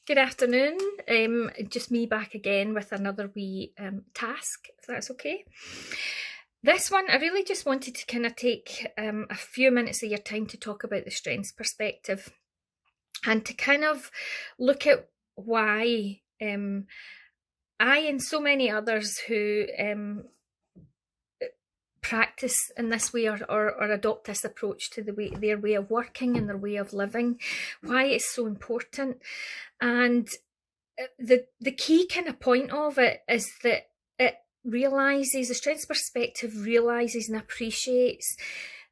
Good afternoon. Just me back again with another wee task, if that's okay. This one, I really just wanted to kind of take a few minutes of your time to talk about the strengths perspective and to kind of look at why I and so many others who practice in this way or adopt this approach to their way of working and their way of living, why it's so important. And the key kind of point of it is that it realizes, the strengths perspective realizes and appreciates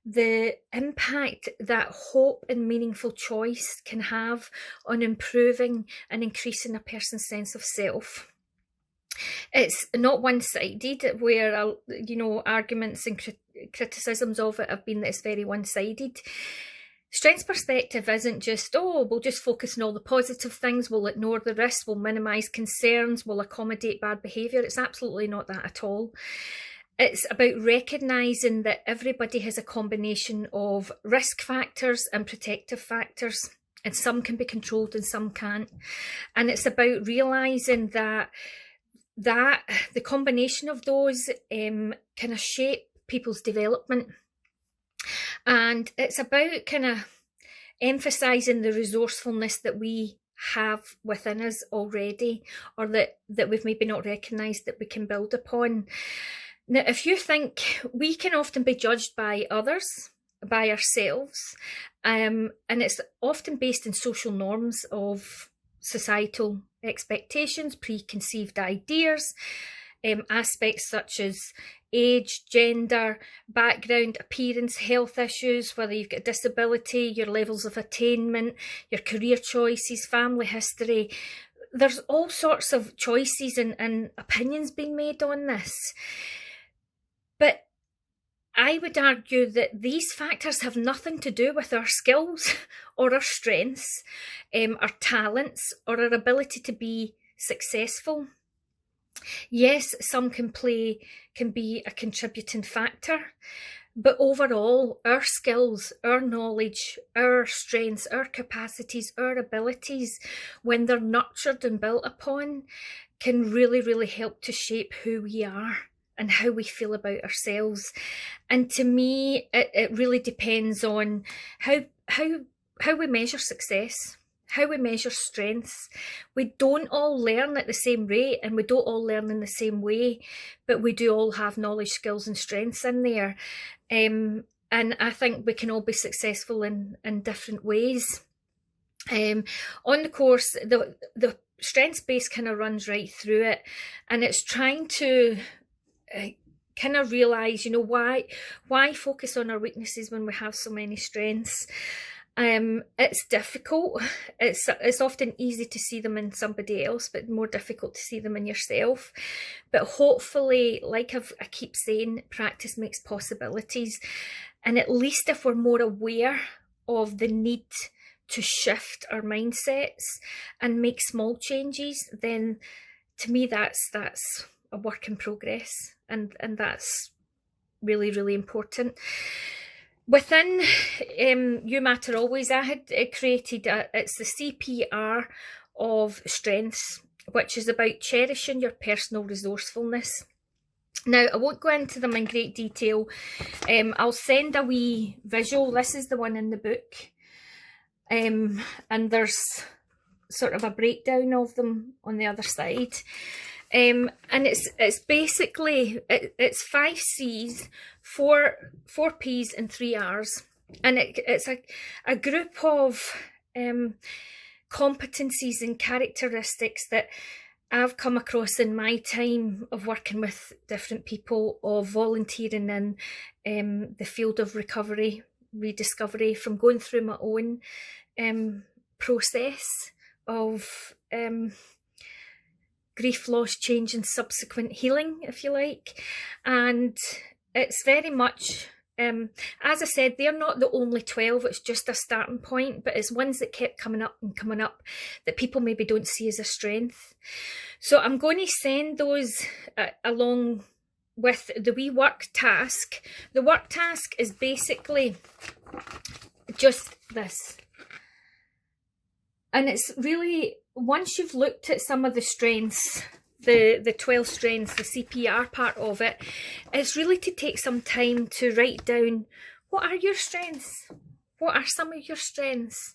the impact that hope and meaningful choice can have on improving and increasing a person's sense of self. It's not one-sided, where arguments and criticisms of it have been that it's very one-sided. Strengths perspective isn't just, we'll just focus on all the positive things, we'll ignore the risks, we'll minimise concerns, we'll accommodate bad behaviour. It's absolutely not that at all. It's about recognising that everybody has a combination of risk factors and protective factors, and some can be controlled and some can't. And it's about realising that the combination of those kind of shape people's development. And it's about kind of emphasising the resourcefulness that we have within us already, or that we've maybe not recognised that we can build upon. Now, if you think, we can often be judged by others, by ourselves, and it's often based in social norms of societal expectations, preconceived ideas, aspects such as age, gender, background, appearance, health issues, whether you've got a disability, your levels of attainment, your career choices, family history. There's all sorts of choices and opinions being made on this. But I would argue that these factors have nothing to do with our skills or our strengths, our talents, or our ability to be successful. Yes, some can be a contributing factor, but overall, our skills, our knowledge, our strengths, our capacities, our abilities, when they're nurtured and built upon, can really, really help to shape who we are and how we feel about ourselves. And to me, it really depends on how we measure success, how we measure strengths. We don't all learn at the same rate, and we don't all learn in the same way, but we do all have knowledge, skills and strengths in there. And I think we can all be successful in different ways. On the course, the strengths base kind of runs right through it, and it's trying to kind of realise, why focus on our weaknesses when we have so many strengths. It's difficult. It's often easy to see them in somebody else, but more difficult to see them in yourself. But hopefully, like I keep saying, practice makes possibilities. And at least if we're more aware of the need to shift our mindsets and make small changes, then to me that's a work in progress, and that's really, really important. Within You Matter Always, I had created it's the CPR of strengths, which is about cherishing your personal resourcefulness. Now, I won't go into them in great detail. I'll send a wee visual. This is the one in the book. And there's sort of a breakdown of them on the other side. And it's basically, it's 5 C's, 4 P's and 3 R's. And it's a group of competencies and characteristics that I've come across in my time of working with different people, of volunteering in the field of recovery, rediscovery, from going through my own process of grief, loss, change and subsequent healing, if you like. And it's very much, as I said, they're not the only 12, it's just a starting point, but it's ones that kept coming up and coming up that people maybe don't see as a strength. So I'm going to send those along with the wee work task. The work task is basically just this. And it's really, once you've looked at some of the strengths, the 12 strengths, the CPR part of it, it's really to take some time to write down, what are your strengths? What are some of your strengths?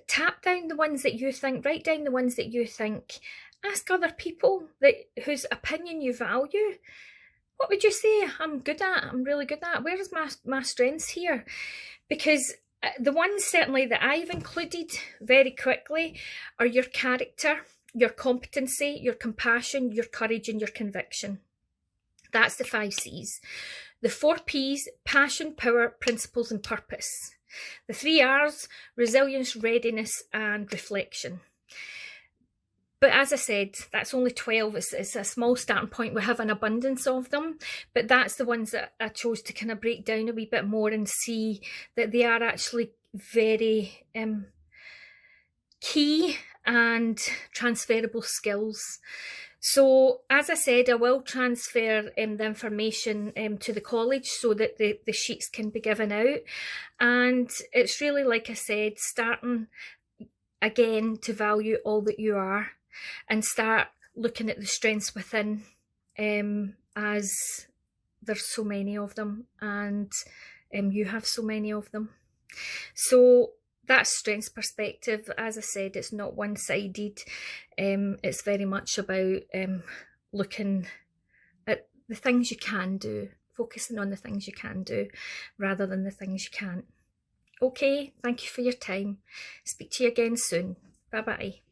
Tap down the ones that you think, write down the ones that you think, ask other people whose opinion you value. What would you say I'm good at? I'm really good at. Where is my strengths here? Because the ones certainly that I've included very quickly are your character, your competency, your compassion, your courage, and your conviction. That's the 5 C's. The 4 P's, passion, power, principles, and purpose. The 3 R's, resilience, readiness, and reflection. But as I said, that's only 12. It's a small starting point. We have an abundance of them, but that's the ones that I chose to kind of break down a wee bit more and see that they are actually very key and transferable skills. So as I said, I will transfer the information to the college so that the sheets can be given out. And it's really, like I said, starting again to value all that you are and start looking at the strengths within, as there's so many of them, and you have so many of them. So that's strengths perspective. As I said, it's not one-sided. It's very much about looking at the things you can do, focusing on the things you can do rather than the things you can't. Okay, thank you for your time. Speak to you again soon. Bye-bye.